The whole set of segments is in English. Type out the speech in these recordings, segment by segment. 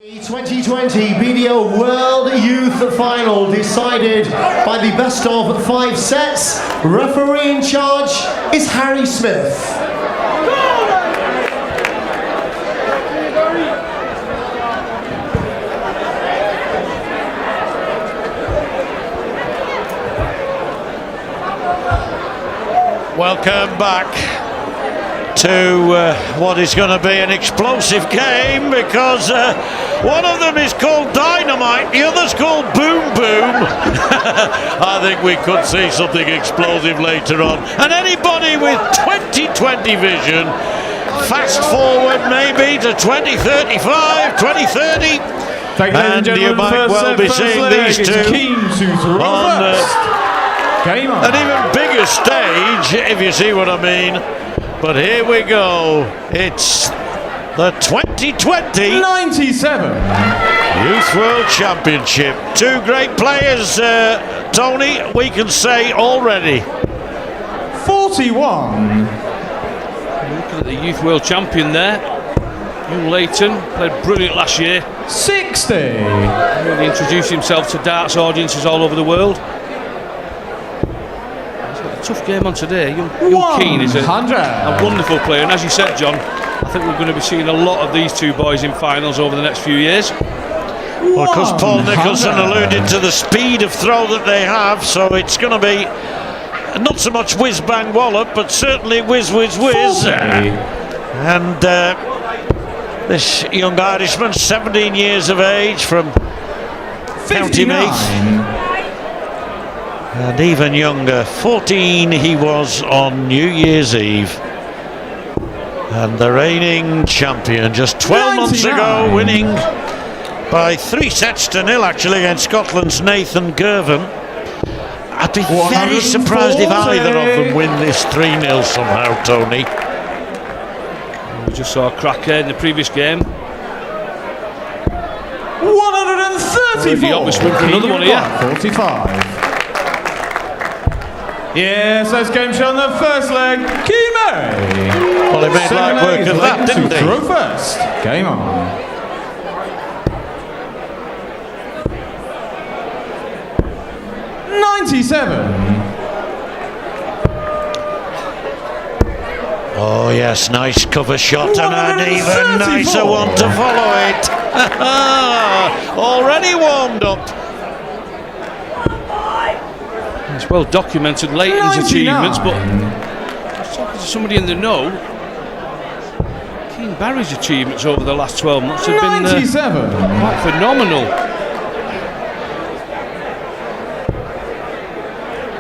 2020 BDO World Youth Final decided by the best of 5 sets. Referee in charge is Harry Smith. Welcome back to what is going to be an explosive game, because one of them is called Dynamite, the other's called Boom Boom. I think we could see something explosive later on. And anybody with 2020 vision, fast forward maybe to 2035, 2030, and you might well be seeing these two on an even bigger stage, if you see what I mean. But here we go. It's the 2020 97 Youth World Championship. Two great players, Tony, we can say already. 41. Looking at the Youth World Champion there. Young Leighton played brilliant last year. 60. Really introduced himself to darts audiences all over the world. Tough game on today. Young Keane is a wonderful player, and as you said, John, I think we're going to be seeing a lot of these two boys in finals over the next few years. Well, because Paul Nicholson alluded to the speed of throw that they have, so it's going to be not so much whiz bang wallop, but certainly whiz whiz whiz. And this young Irishman, 17 years of age, from County Meath. And even younger, 14 he was on New Year's Eve. And the reigning champion, just 12 months ago, winning by 3-0 actually against Scotland's Nathan Girvan. I'd be very surprised if either of them win this 3-0 somehow, Tony. We just saw a cracker in the previous game. 134. The obvious win for another one here. 45. Yes, that's game show on the first leg. Kime. Well, he made light work of that, didn't he? Throw first. Game on. Oh yes, nice cover shot and an even nicer one to follow it. Already warmed up. It's well documented Leighton's achievements, but just talking to somebody in the know, Keane Barry's achievements over the last 12 months have been quite phenomenal.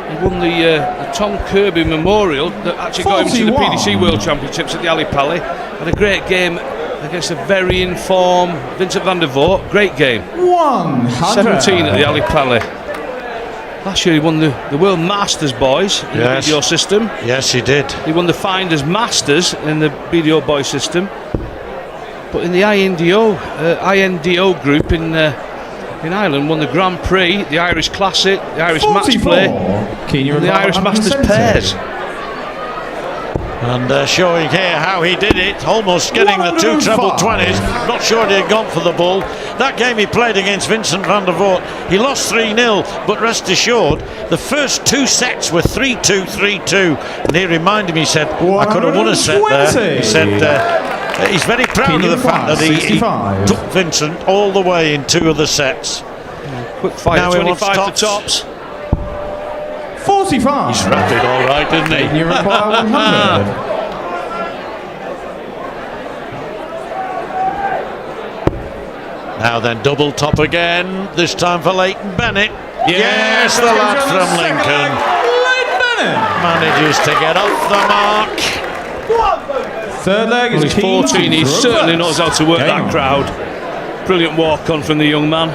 He won the Tom Kirby Memorial that actually got him to the PDC World Championships at the Ali Pali. Had a great game against a very in form Vincent van der Voort. Great game. 17 at the Ali Pali. Last year he won the World Masters Boys in the BDO system. Yes, he did. He won the Finders Masters in the BDO Boys system. But in the INDO group in Ireland, won the Grand Prix, the Irish Classic, the Irish Match Play, and the Irish Masters Pairs. And showing here how he did it, almost getting the 2 treble 20s. Not sure he had gone for the ball. That game he played against Vincent van der Voort, he lost 3-0, but rest assured, the first 2 sets were 3-2, 3-2. And he reminded me, he said, I could have won a set there. He said he's very proud of the fact that he took Vincent all the way in 2 of the sets. Quick fire, 25 to tops. 45. He's rapid, all right, didn't he? You require 100. Now then, double top again. This time for Leighton Bennet. Yes, the lad from Lincoln. Leighton Bennet manages to get off the mark. Third leg is he's 14. He certainly knows how to work that crowd. Brilliant walk on from the young man.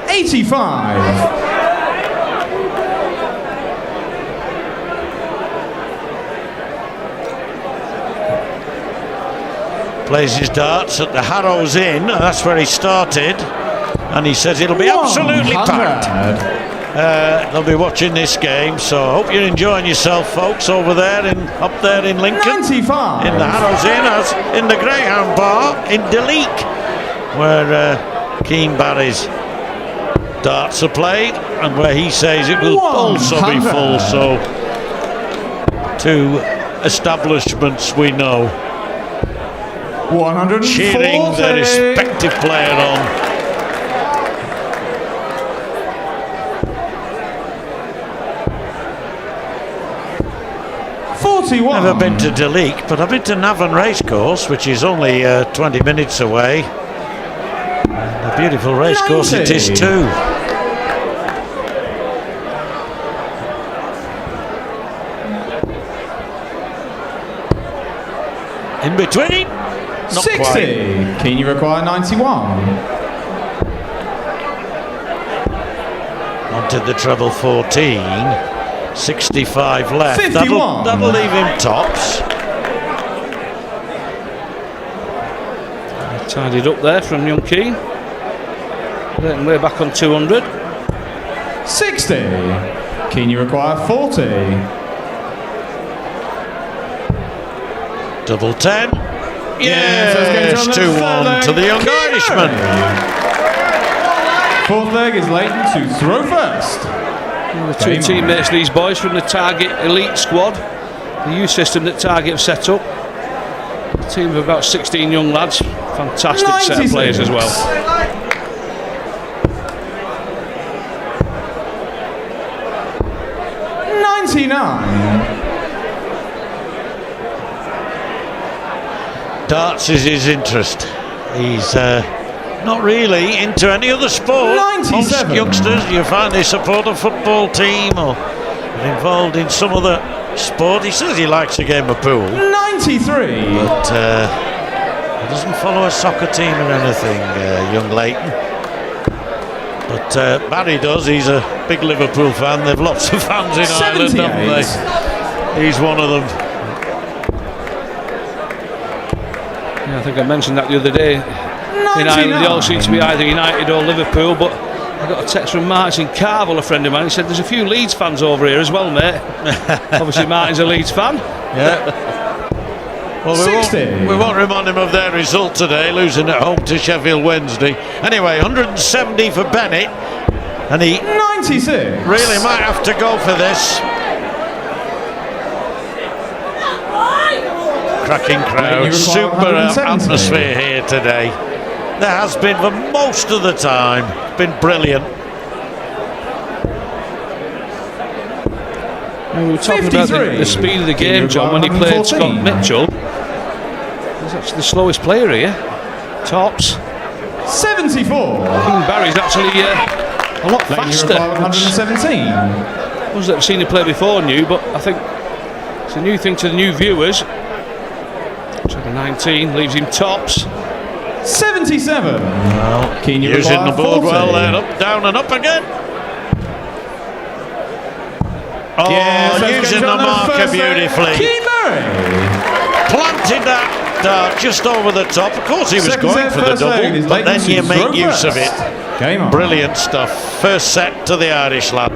85. Plays his darts at the Harrows Inn, that's where he started, and he says it'll be absolutely packed. they'll be watching this game. So I hope you're enjoying yourself, folks, up there in Lincoln. 95. In the Harrows Inn, as in the Greyhound Bar in Deleek, where Keen Barry's darts are played, and where he says it will also be full. So 2 establishments we know 140. cheering their respective player on. Never Never been to Deleek, but I've been to Navan Racecourse, which is only 20 minutes away. And a beautiful racecourse it is too. In between, not 60. quite. Can you require 91? Onto the treble 14. 65 left. 51. That'll leave him tops. Tidied up there from young Keane. Letting way back on 200. 60. Can you require 40? Double 10. Yes, Yes, 2-1 to the young Irishman. Fourth leg is Leighton to throw first. The 2 teammates, these boys from the Target Elite squad, the youth system that Target have set up. A team of about 16 young lads. Fantastic 96. set of players as well. Darts is his interest. He's not really into any other sport. 97. Most youngsters, you find they support a football team or are involved in some other sport. He says he likes a game of pool, 93. but he doesn't follow a soccer team or anything, young Leighton. But Barry does. He's a big Liverpool fan. They've lots of fans in Ireland, haven't they? He's one of them. Yeah, I think I mentioned that the other day. 99. In Ireland, they all seem to be either United or Liverpool, but I got a text from Martin Carville, a friend of mine. He said, "There's a few Leeds fans over here as well, mate." Obviously, Martin's a Leeds fan. Yeah. Well, 60. we won't remind him of their result today, losing at home to Sheffield Wednesday. Anyway, 170 for Bennet, and he 96. really might have to go for this. Cracking crowd, super atmosphere here today. There has been for most of the time. It's been brilliant. We were talking about the speed of the game, John, when he played Scott Mitchell. He's actually the slowest player here. Tops. 74. King Barry's actually a lot faster. 117. Ones that have seen him play before knew, but I think it's a new thing to the new viewers. 19 leaves him tops. 77. Well, Can you using the board 40? well there, up, down and up again. Oh, Yes, using the marker beautifully. Keane Barry. Planted that dart just over the top. Of course, he was Second going set, for the first leg double, is but then Leighton you to make throw use of first. it. Game on. Brilliant stuff. First set to the Irish lad.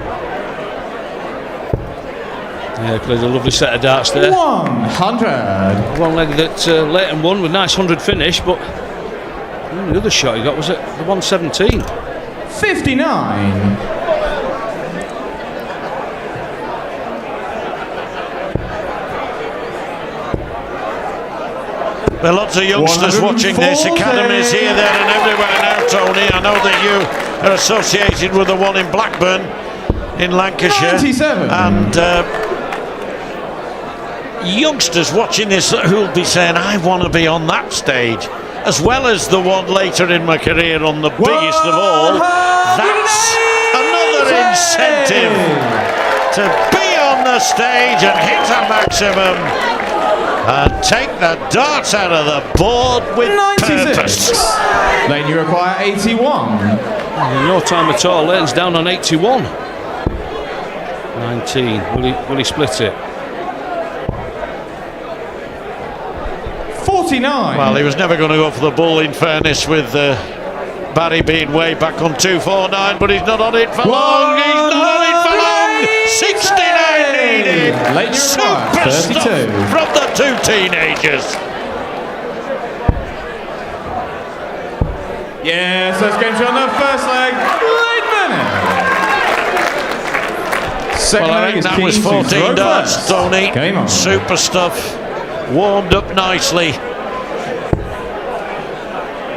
Yeah, played a lovely set of darts there. 100. One leg that Leighton won with a nice 100 finish, but the other shot he got was at the 117. 59. There are lots of youngsters watching this. 140. Academies here, there and everywhere now, Tony. I know that you are associated with the one in Blackburn in Lancashire. 97. And youngsters watching this who'll be saying, I want to be on that stage, as well as the one later in my career on the biggest of all. That's another incentive to be on the stage and hit a maximum and take the darts out of the board with 96. purpose. Then you require 81. In no time at all, Leighton's down on 81. 19. Will he split it? 49. Well, he was never going to go for the bull, in fairness, with Barry being way back on 249, but he's not on it for long. He's not on it for long. 69 needed. Super stuff from the two teenagers. Yes, that's game show on the first leg. Late Bennet. Second Well, I leg think is that was Keen to 14 throw darts, first. Tony. Game on. Super stuff. Warmed up nicely.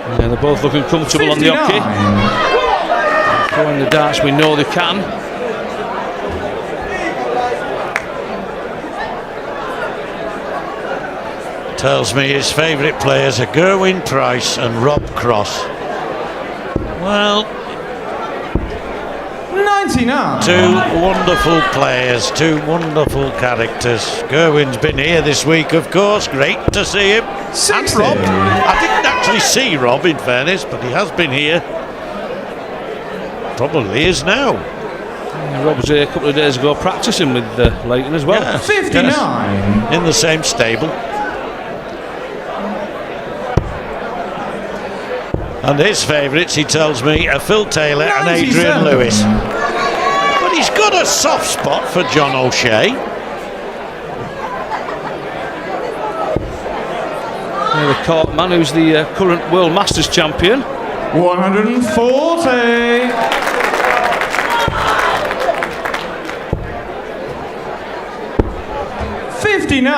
Yeah, they're both looking comfortable 59. on the hockey. Throwing the darts we know they can. Tells me his favourite players are Gerwyn Price and Rob Cross. Well, 99. two wonderful players, two wonderful characters. Gerwyn's been here this week, of course. Great to see him. 60. And Rob. I didn't actually see Rob, in fairness, but he has been here. Probably is now. Rob was here a couple of days ago practicing with Leighton as well. Yes, 59. yes. In the same stable. And his favourites, he tells me, are Phil Taylor and Adrian 97. Lewis. But he's got a soft spot for John O'Shea. The court man who's the current World Masters champion. 140. 59.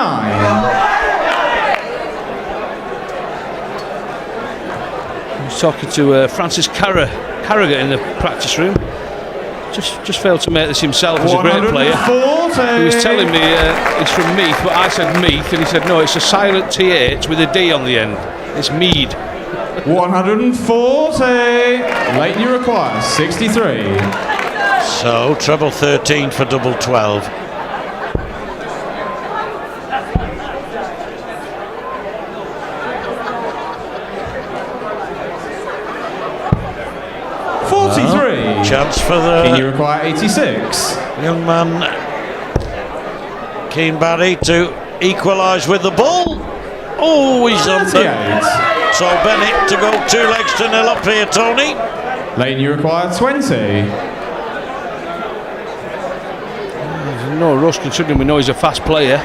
I was talking to Francis Carragher in the practice room. Just failed to make this himself. He's a great player. 140. He was telling me he's from Meath, but I said Meath, and he said no, it's a silent TH with a D on the end. It's Mead. 140. Leighton, you require 63. So, treble 13 for double 12. Chance for Can you the require 86? young man Keane Barry to equalise with the ball. Oh, he's under. 38. So Bennett to go 2-0 up here, Tony. Leighton, you require 20. No rush, considering we know he's a fast player.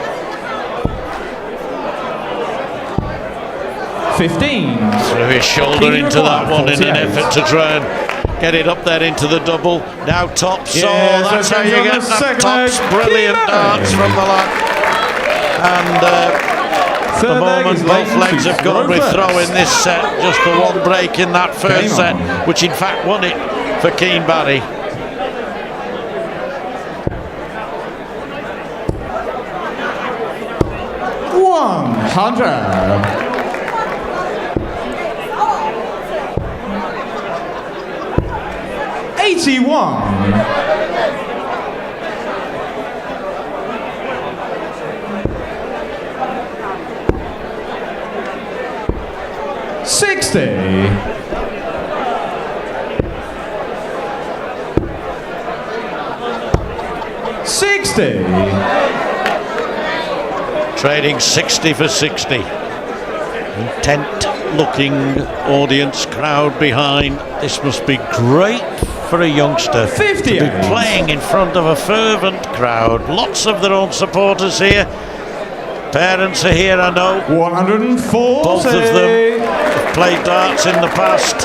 15. Threw his shoulder Can you into that require one in an 48? effort to try and get it up there into the double. Now tops. So Yes, that's how that's you on get the that second tops. leg. Brilliant Keane darts Barry. from the lag. And the Third leg moment is both Leighton legs to have gone throw with first. throw in this set. Just the one break in that first Game set, on. which in fact won it for Keane Barry. $100. 81. 60. 60. Trading 60 for 60. Intent looking audience, crowd behind. This must be great for a youngster 58. to be playing in front of a fervent crowd. Lots of their own supporters here. Parents are here, I know. 140. Both of them have played darts in the past.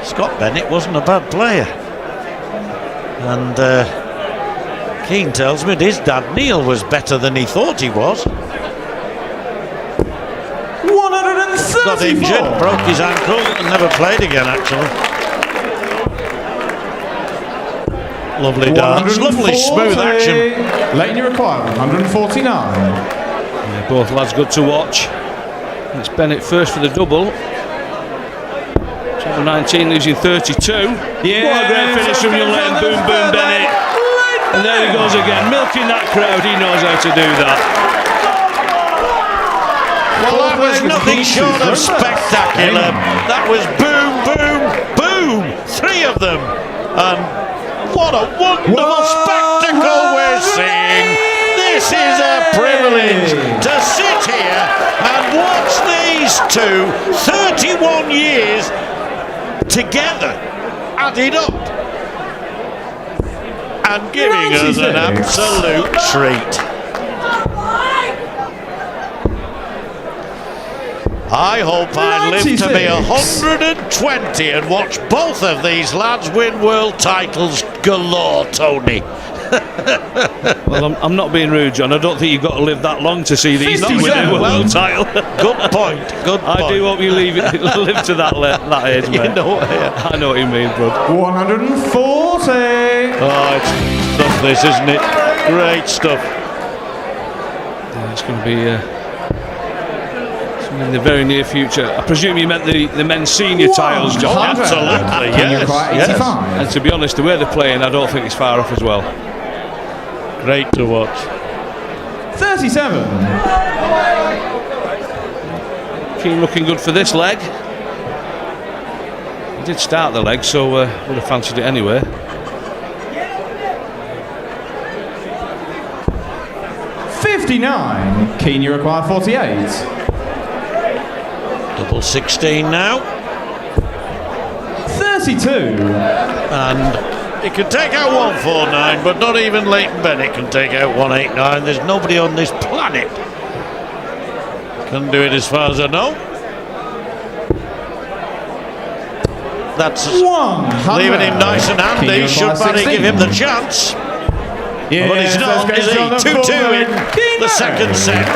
Scott Bennet wasn't a bad player. And Keane tells me his dad Neil was better than he thought he was. 134. Got injured, broke his ankle and never played again actually. Lovely dance, lovely smooth action. Leighton, you require 149. Yeah, both lads good to watch. It's Bennett first for the double. Channel 19 losing 32. Yeah, what a great finish from young Leighton. Boom, boom, Bennett. And there he goes again, milking that crowd. He knows how to do that. Well, that was nothing short of spectacular. That was boom, boom, boom. 3 of them. And what a wonderful spectacle we're seeing. This is a privilege to sit here and watch these two, 31 years together, added up, and giving us an absolute treat. I hope I live to be 120 and watch both of these lads win world titles galore, Tony. Well, I'm not being rude, John. I don't think you've got to live that long to see these two win a world title. Good point. Good point. I do hope you live to that age, mate. You know, yeah. I know what you mean, bud. 140. Oh, it's stuff, this, isn't it? Great stuff. Yeah, it's going to be in the very near future. I presume you meant the men's senior titles, John. Absolutely, yes. And to be honest, the way they're playing, I don't think it's far off as well. Great to watch. 37. Keane looking good for this leg. He did start the leg, so would have fancied it anyway. $59. Keane, you require 48. Double 16 now. 32. And he can take out 149, but not even Leighton Bennett can take out 189. There's nobody on this planet can do it, as far as I know. That's leaving him nice and handy. Should Barry give him the chance? Yeah, but he's not, is he? 2-2 in the second set.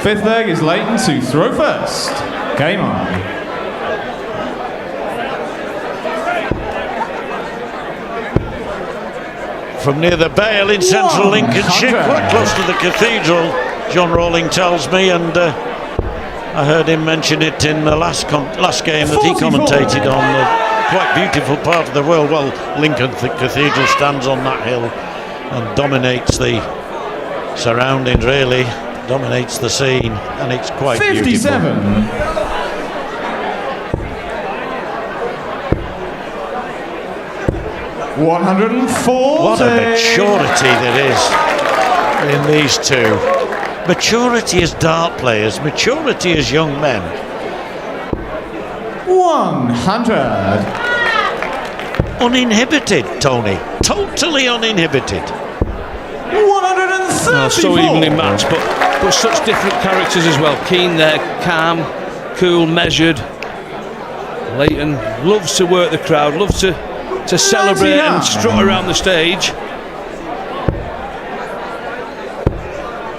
Fifth leg is Leighton to throw first. Game on. From near the Bale in central Lincolnshire, quite close to the cathedral, John Rowling tells me, and I heard him mention it in the last game that he commentated on. Quite beautiful part of the world. Well, Lincoln Cathedral stands on that hill and dominates the surroundings, really. Dominates the scene, and it's quite 57. beautiful. $140. What a maturity there is in these two. Maturity as dart players, maturity as young men. 100. Uninhibited, Tony. Totally uninhibited. 134. So evenly matched, but such different characters as well. Keane there, calm, cool, measured. Leighton loves to work the crowd, loves to celebrate and strut around the stage.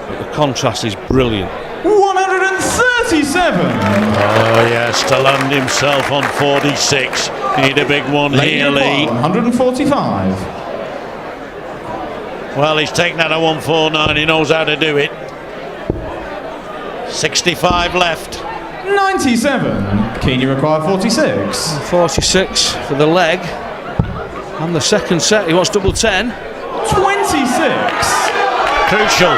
But the contrast is brilliant. 137. Oh yes, to land himself on 46. Need a big one here, Lee. 145. Well, he's taken out a 149. He knows how to do it. 65 left. 97. Keane, you require 46. 46 for the leg. And the second set, he wants double 10. 26. Crucial.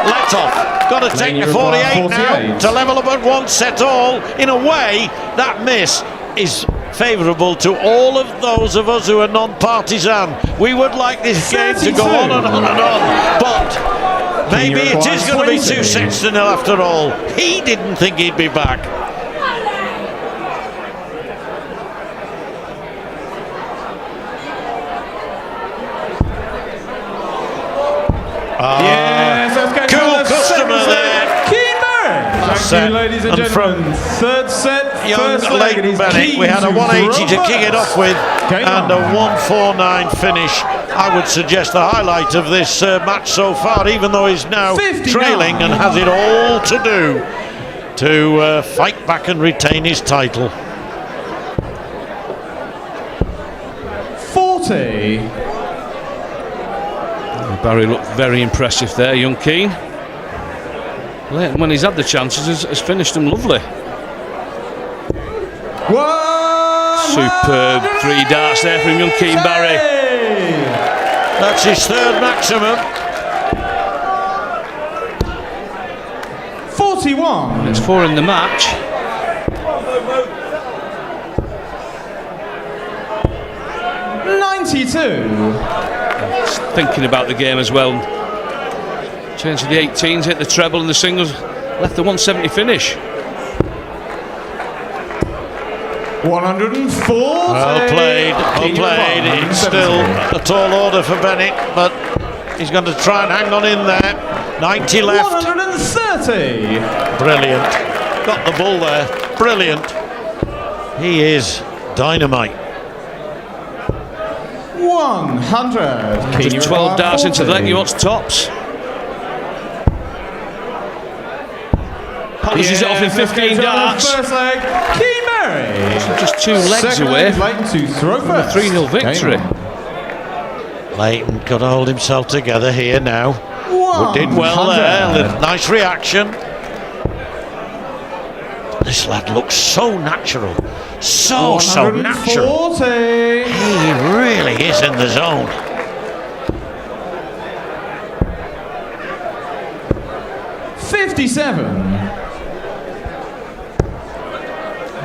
Let off. Got to take the 48 now to level up at one set all. In a way, that miss is favourable to all of those of us who are non-partisan. We would like this game to go on and on and on, but maybe it is going to be 2 sets to nil after all. He didn't think he'd be back. Yes, that's going cool customer there. Thank you, ladies and gentlemen. Third set, Young Leighton Bennett. We had a 180 to kick it off with and a 149 finish. I would suggest the highlight of this match so far, even though he's now 59. trailing and has it all to do to fight back and retain his title. 40. Barry looked very impressive there, young Keane. Leighton, when he's had the chances, has finished them lovely. Superb 3 darts there from young Keane Barry. That's his third maximum. 41. It's 4 in the match. $92. Thinking about the game as well. Changed to the 18s, hit the treble and the singles, left the 170 finish. 140. Well played, well played. It's still a tall order for Bennet, but he's going to try and hang on in there. 90 left. 130. Brilliant. Got the bull there. Brilliant. He is dynamite. 100. Just 12 darts into the leg, he wants tops. Polishes it off in 15 darts. First leg, Key Mary. Just 2 legs Second away leg, Leighton to throw from a first. 3-0 victory. Leighton got to hold himself together here now. Did well there. Nice reaction. This lad looks so natural. So natural. 140. He really is in the zone.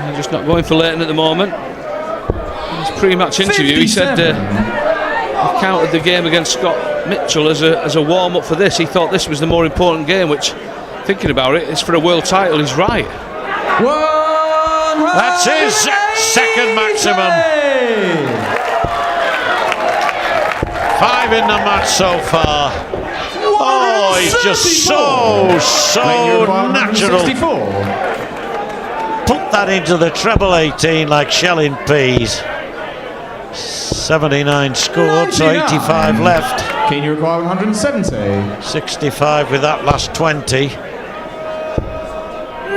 He's just not going for Leighton at the moment. In his pre-match interview, he said he counted the game against Scott Mitchell as a warm-up for this. He thought this was the more important game, which, thinking about it, is for a world title. He's right. That's his second maximum. 5 in the match so far. Oh, he's just so natural. Put that into the treble 18 like shelling peas. 79 scored, so 85 left. Can you require 170? 65 with that last 20.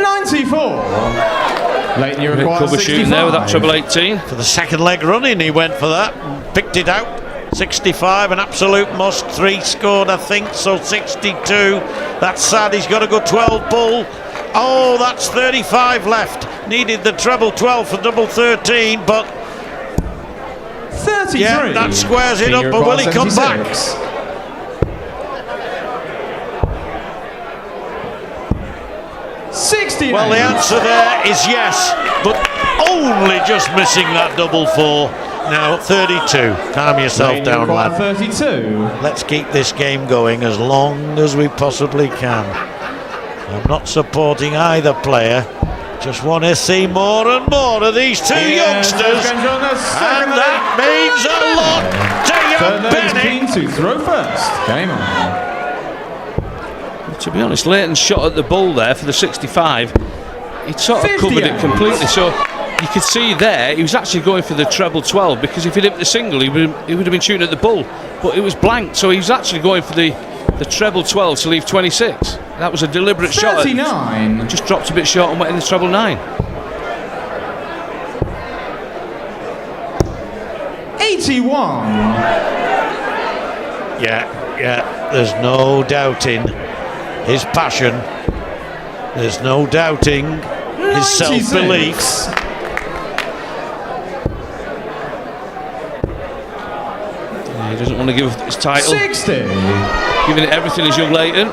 94. Leighton, you require Cover 65. shooting there with that treble 18. For the second leg running, he went for that, picked it out. 65, an absolute must. 3 scored, I think, so 62. That's sad. He's got a good 12 bull. Oh, that's 35 left. Needed the treble 12 for double 13, but 33. yeah, that squares it up. But will he come back? 69. Well, the answer there is yes, but only just missing that double 4. Now 32. Calm yourself down, lad. 32. Let's keep this game going as long as we possibly can. I'm not supporting either player. Just want to see more and more of these two youngsters, and that means a lot to young Bennet. Keen to throw first. Game on. To be honest, Leighton shot at the bull there for the 65. He'd sort of covered it completely, so you could see there he was actually going for the treble 12, because if he'd hit the single he would have been shooting at the bull, but it was blank, so he was actually going for the treble 12 to leave 26. That was a deliberate 39. shot. Just dropped a bit short and went in the treble 9. 81. Yeah, there's no doubting his passion. There's no doubting his self-belief. He doesn't want to give his title. 60. Giving it everything is young Leighton.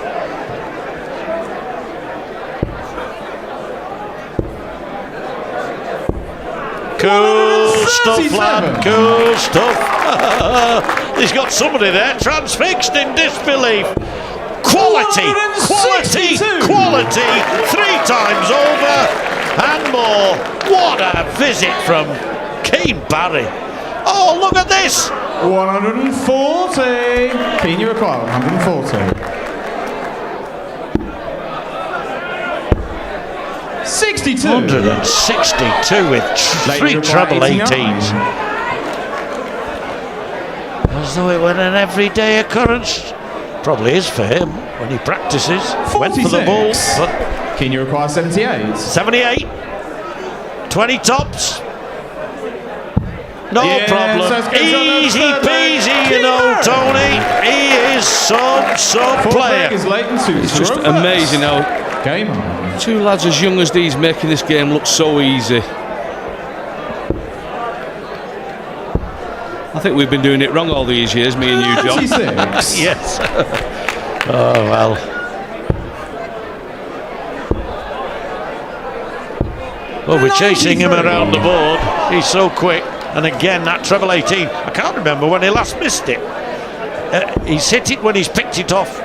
Cool stuff, lad. Cool stuff. He's got somebody there transfixed in disbelief. Quality, quality, quality. 3 times over and more. What a visit from Keen Barry. Oh, look at this. 140. Can you require 140? 62. 162 with 3 treble 18s. As though it were an everyday occurrence. Probably is for him when he practices. 46. Went for the ball, but can you require 78? 78. 20 tops. No problem. Easy peasy, you know, Tony. He is some player. It's just amazing how game on. 2 lads as young as these making this game look so easy. I think we've been doing it wrong all these years, me and you, John. 96. Yes. Oh, well. Well, we're chasing him around the board. He's so quick. And again, that treble 18. I can't remember when he last missed it. He's hit it when he's picked it off.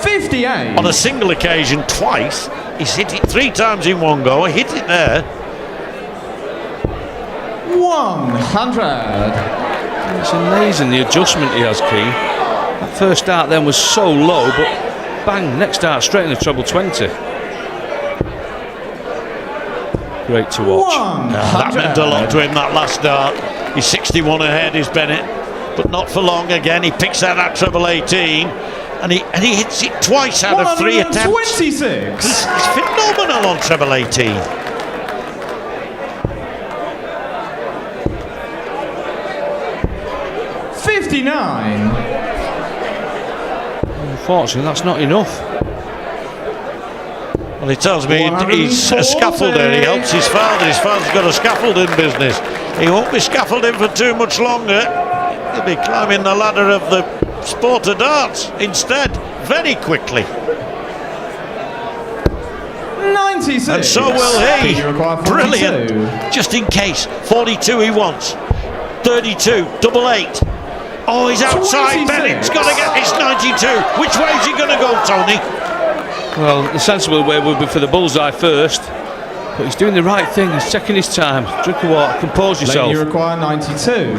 58. On a single occasion, twice. He's hit it 3 times in one go. He hit it there. 100. It's amazing the adjustment he has, Keane. That first start then was so low, but bang, next start straight in the treble 20. Great to watch. That meant a lot to him, that last start. He's 61 ahead, is Bennett, but not for long again. He picks out that treble 18, and he hits it twice out of 3 attempts. 26. He's phenomenal on treble 18. Unfortunately, that's not enough. Well, he tells me he's a scaffolder. He helps his father. His father's got a scaffolding business. He won't be scaffolding for too much longer. He'll be climbing the ladder of the sport of darts instead, very quickly. 96. And so will he. Brilliant. 42. Just in case. 42 he wants. 32, double 8. Oh, he's outside. 26. Bennett's got to get this 92. Which way is he going to go, Tony? Well, the sensible way would be for the bullseye first, but he's doing the right thing. He's taking his time. Drink of water, compose yourself. You require 92.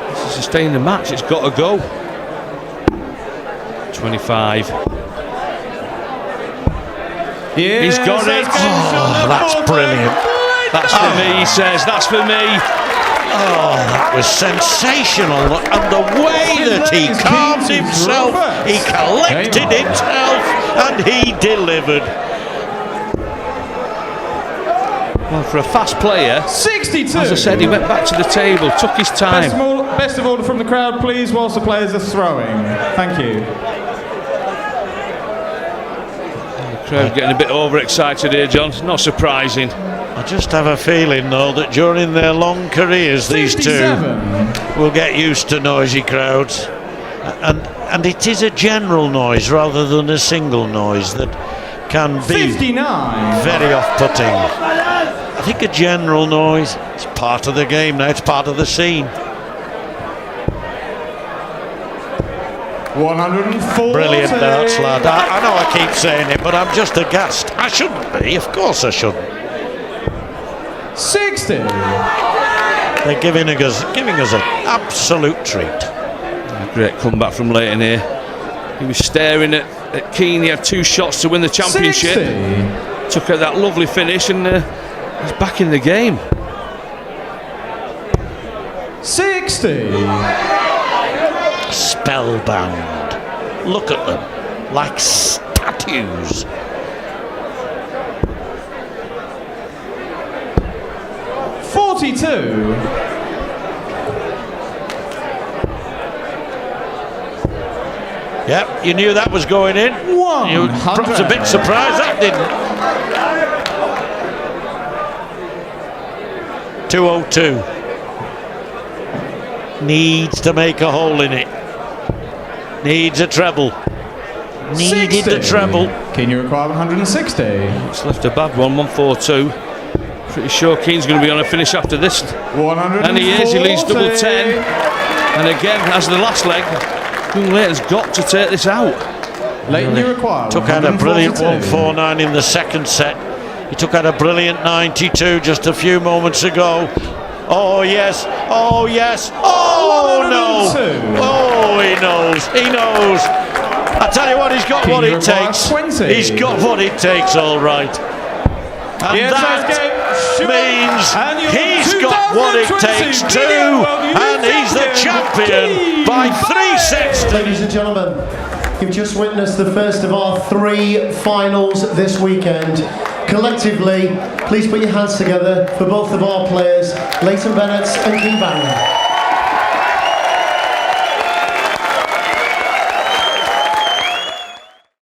To sustain the match, it's got to go. 25. Yeah, He's got it. Oh, that's brilliant. That's for me, he says. That's for me. Oh, that was sensational. And the way that he calmed himself, he collected himself, and he delivered. Well, for a fast player, 62. as I said, he went back to the table, took his time. Best of order from the crowd, please, whilst the players are throwing. Thank you. The crowd getting a bit overexcited here, John. Not surprising. I just have a feeling, though, that during their long careers, these 57. two will get used to noisy crowds. And it is a general noise rather than a single noise that can be 59. very off-putting. I think a general noise is part of the game now, it's part of the scene. 140. Brilliant darts, lad. I know I keep saying it, but I'm just aghast. I shouldn't be, of course I shouldn't. 60. They're giving us an absolute treat. A great comeback from Leighton here. He was staring at Keane. He had 2 shots to win the championship. 60. Took out that lovely finish, and he's back in the game. 60. Spellbound. Look at them, like statues. 42. Yep, you knew that was going in. You were perhaps a bit surprised that didn't. 202. Needs to make a hole in it. Needs a treble. Needed 60. the treble. Can you require 160? It's left a bad one, 142. Pretty sure Keane's going to be on a finish after this. 140. And he is, he leads double 10. And again, as the last leg, Young Leighton's got to take this out. Leighton, you require Took out a brilliant 142. 149 in the second set. He took out a brilliant 92 just a few moments ago. Oh yes, oh yes, oh no! 102. Oh, he knows, he knows. I tell you what, he's got what it takes. 20. He's got what it takes, all right. And that means he's got what it takes too, and he's the champion by 3 sets. Ladies and gentlemen, you've just witnessed the first of our 3 finals this weekend. Collectively, please put your hands together for both of our players, Leighton Bennet and Keane Barron.